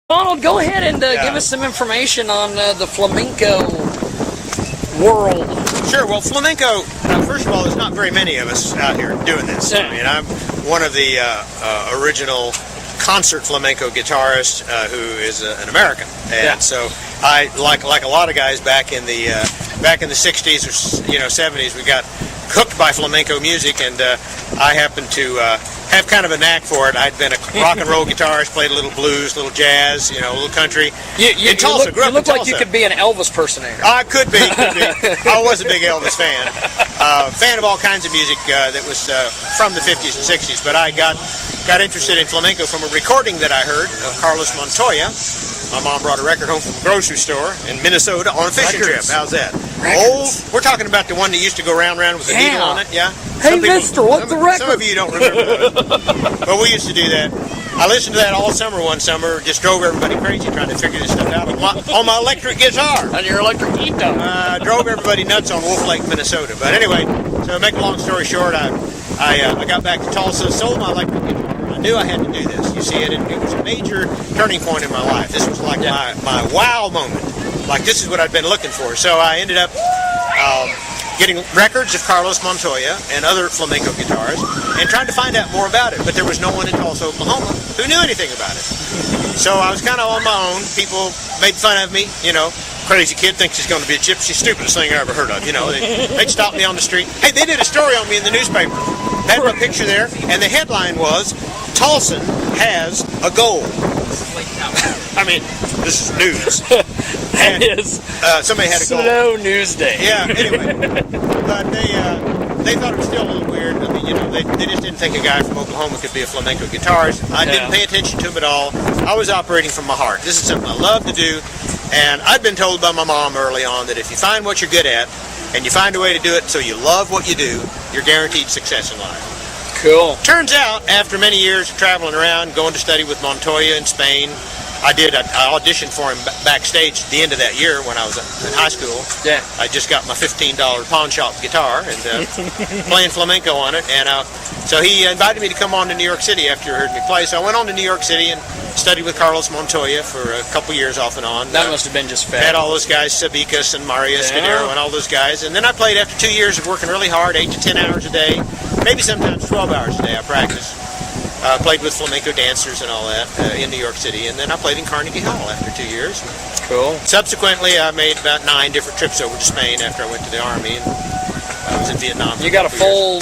Donald, go ahead and give us some information on the flamenco world. Sure. Well, flamenco, first of all, there's not very many of us out here doing this. I mean, I'm one of the original concert flamenco guitarists who is an American, and so I like a lot of guys back in the 60s or 70s. We got hooked by flamenco music, and I happened to have kind of a knack for it. I'd been a rock and roll guitarist, played a little blues, a little jazz, a little country. You look like you could be an Elvis impersonator. I could be. I was a big Elvis fan. Fan of all kinds of music that was from the 50s and 60s, but I got interested in flamenco from a recording that I heard of Carlos Montoya. My mom brought a record home from the grocery store in Minnesota on a fishing trip. How's that? Old. We're talking about the one that used to go round with the needle on it. Yeah. Hey, mister, what's the record? Some of you don't remember that. But we used to do that. I listened to that all summer one summer. Just drove everybody crazy trying to figure this stuff out on my electric guitar. On your electric guitar. Drove everybody nuts on Wolf Lake, Minnesota. But anyway, so to make a long story short, I got back to Tulsa, sold my electric guitar. I knew I had to do this. You see, it was a major turning point in my life. This was like my wow moment. Like, this is what I'd been looking for. So I ended up getting records of Carlos Montoya and other flamenco guitars and trying to find out more about it. But there was no one in Tulsa, Oklahoma who knew anything about it. So I was kind of on my own. People made fun of me, crazy kid thinks he's going to be a gypsy, stupidest thing I ever heard of. They'd stop me on the street. Hey, they did a story on me in the newspaper. They had my picture there, and the headline was, Tulsa has a goal. I mean, this is news. That is somebody had a goal. Slow news day. Yeah, anyway. But they thought it was still a little weird. I mean, they just didn't think a guy from Oklahoma could be a flamenco guitarist. I didn't pay attention to him at all. I was operating from my heart. This is something I love to do. And I'd been told by my mom early on that if you find what you're good at, and you find a way to do it so you love what you do, you're guaranteed success in life. Cool. Turns out, after many years of traveling around, going to study with Montoya in Spain, I auditioned for him backstage at the end of that year when I was in high school. Yeah. I just got my $15 pawn shop guitar and playing flamenco on it. And so he invited me to come on to New York City after he heard me play. So I went on to New York City and studied with Carlos Montoya for a couple years off and on. That must have been just fabulous. Had all those guys, Sabicas and Mario Escudero and all those guys. And then I played after 2 years of working really hard, 8 to 10 hours a day, maybe sometimes 12 hours a day I practiced. Played with flamenco dancers and all that in New York City. And then I played in Carnegie Hall after 2 years. Cool. Subsequently, I made about 9 different trips over to Spain after I went to the Army. And I was in Vietnam. You got a full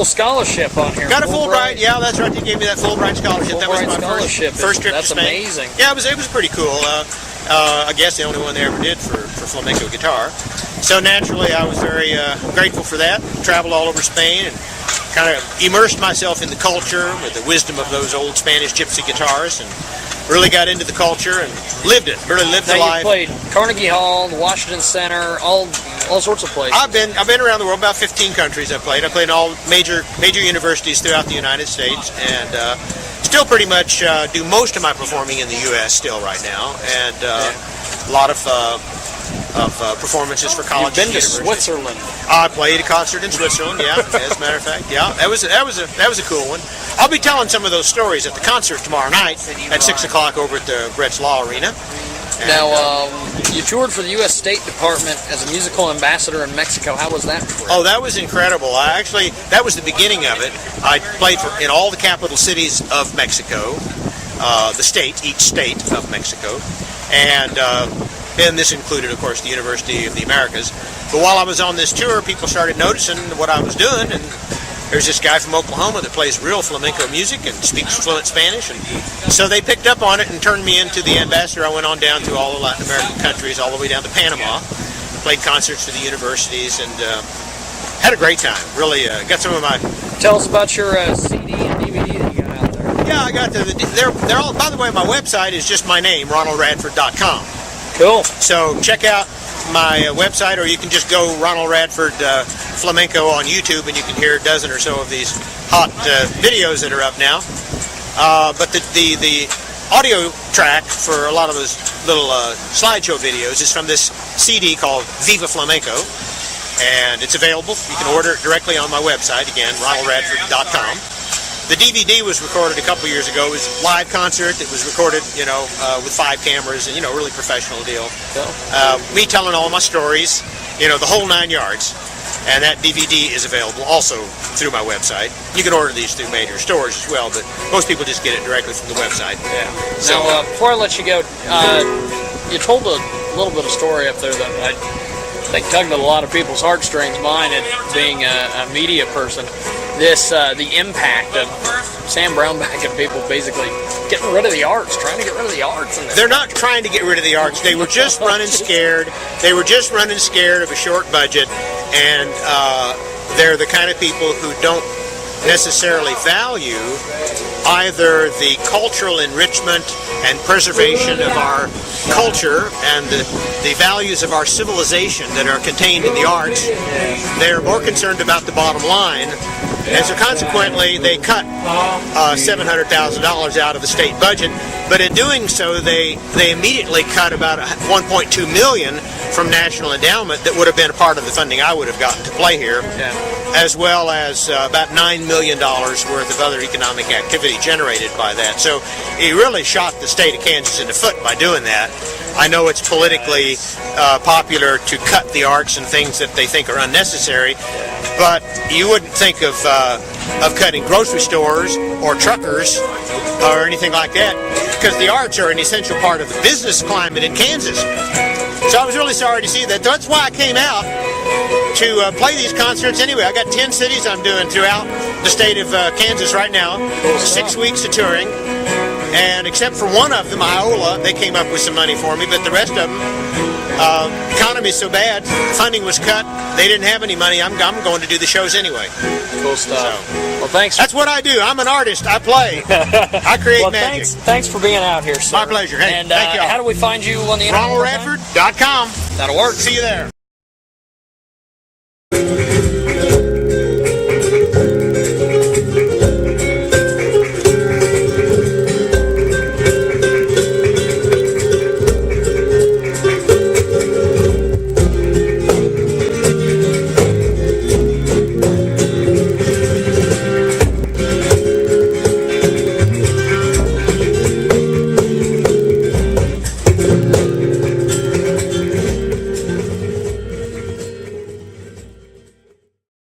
scholarship on here. Got a Fulbright, yeah, that's right. They gave me that Fulbright scholarship. That was my first trip to Spain. That's amazing. Yeah, it was pretty cool. I guess the only one they ever did for flamenco guitar. So naturally, I was very grateful for that. Traveled all over Spain and kind of immersed myself in the culture with the wisdom of those old Spanish gypsy guitarists and really got into the culture and lived it. Really lived the life. You played Carnegie Hall, the Washington Center, all sorts of places. I've been around the world, about 15 countries I played. I played in all major universities throughout the United States, and still pretty much do most of my performing in the U.S. still right now, and a lot of performances for colleges. You've been to Switzerland. I played a concert in Switzerland. Yeah, as a matter of fact, yeah, that was a cool one. I'll be telling some of those stories at the concert tomorrow night at 6 o'clock over at the Brett's Law Arena. And, now, you toured for the U.S. State Department as a musical ambassador in Mexico. How was that for you? Oh, that was incredible. That was the beginning of it. I played in all the capital cities of Mexico, each state of Mexico, and this included, of course, the University of the Americas. But while I was on this tour, people started noticing what I was doing, and there's this guy from Oklahoma that plays real flamenco music and speaks fluent Spanish, and so they picked up on it and turned me into the ambassador. I went on down to all the Latin American countries, all the way down to Panama, played concerts for the universities, and had a great time. Really got some of my... Tell us about your CD and DVD that you got out there. Yeah, I got they're all, by the way, my website is just my name, ronaldradford.com. Cool. So check out my website, or you can just go Ronald Radford Flamenco on YouTube, and you can hear a dozen or so of these hot videos that are up now. But the audio track for a lot of those little slideshow videos is from this CD called Viva Flamenco, and it's available. You can order it directly on my website, again, ronaldradford.com. The DVD was recorded a couple years ago. It was a live concert. It was recorded, with 5 cameras and, really professional deal. Me telling all my stories, the whole 9 yards. And that DVD is available also through my website. You can order these through major stores as well, but most people just get it directly from the website. Yeah. So, now, before I let you go, you told a little bit of story up there that I think tugged at a lot of people's heartstrings, mine and being a media person. The impact of Sam Brownback and people basically getting rid of the arts, trying to get rid of the arts. They're not trying to get rid of the arts. They were just running scared. They were just running scared of a short budget, and they're the kind of people who don't necessarily value either the cultural enrichment and preservation of our culture and the values of our civilization that are contained in the arts. They're more concerned about the bottom line, and so consequently they cut $700,000 out of the state budget, but in doing so they immediately cut about $1.2 million from National Endowment that would have been a part of the funding I would have gotten to play here, as well as about $9 million worth of other economic activity generated by that. So he really shot the state of Kansas in the foot by doing that. I know it's politically popular to cut the arts and things that they think are unnecessary, but you wouldn't think of cutting grocery stores or truckers or anything like that, because the arts are an essential part of the business climate in Kansas. So I was really sorry to see that. That's why I came out to play these concerts anyway. I got 10 cities I'm doing throughout the state of Kansas right now, 6 weeks of touring. And except for one of them, Iola, they came up with some money for me, but the rest of them, economy's so bad, funding was cut, they didn't have any money. I'm going to do the shows anyway. Cool stuff. So, well, thanks. That's what I do. I'm an artist. I play. I create magic. Thanks for being out here, sir. My pleasure. Hey, and thank you. how do we find you on the internet? RonaldRadford.com. That'll work. See you there.